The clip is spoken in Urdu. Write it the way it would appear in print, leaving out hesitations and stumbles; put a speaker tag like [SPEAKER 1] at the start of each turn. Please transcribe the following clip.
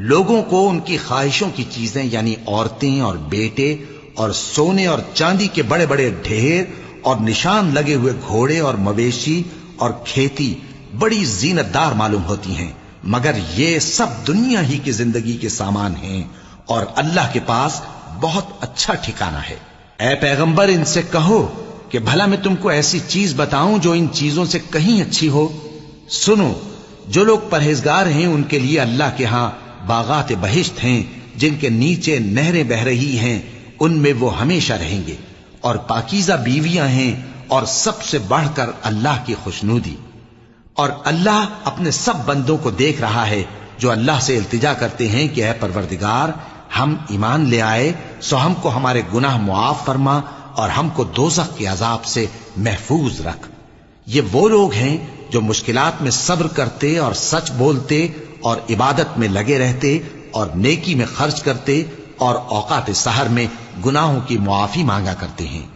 [SPEAKER 1] لوگوں کو ان کی خواہشوں کی چیزیں یعنی عورتیں اور بیٹے اور سونے اور چاندی کے بڑے بڑے ڈھیر اور نشان لگے ہوئے گھوڑے اور مویشی اور کھیتی بڑی زینت دار معلوم ہوتی ہیں، مگر یہ سب دنیا ہی کی زندگی کے سامان ہیں اور اللہ کے پاس بہت اچھا ٹھکانہ ہے۔ اے پیغمبر ان سے کہو کہ بھلا میں تم کو ایسی چیز بتاؤں جو ان چیزوں سے کہیں اچھی ہو؟ سنو، جو لوگ پرہیزگار ہیں ان کے لیے اللہ کے ہاں باغات بہشت ہیں جن کے نیچے نہریں بہ رہی ہیں، ان میں وہ ہمیشہ رہیں گے، اور پاکیزہ بیویاں ہیں، اور سب سے بڑھ کر اللہ کی خوشنودی۔ اور اللہ اپنے سب بندوں کو دیکھ رہا ہے جو اللہ سے التجا کرتے ہیں کہ اے پروردگار، ہم ایمان لے آئے سو ہم کو ہمارے گناہ معاف فرما اور ہم کو دوزخ کے عذاب سے محفوظ رکھ۔ یہ وہ لوگ ہیں جو مشکلات میں صبر کرتے اور سچ بولتے اور عبادت میں لگے رہتے اور نیکی میں خرچ کرتے اور اوقات سحر میں گناہوں کی معافی مانگا کرتے ہیں۔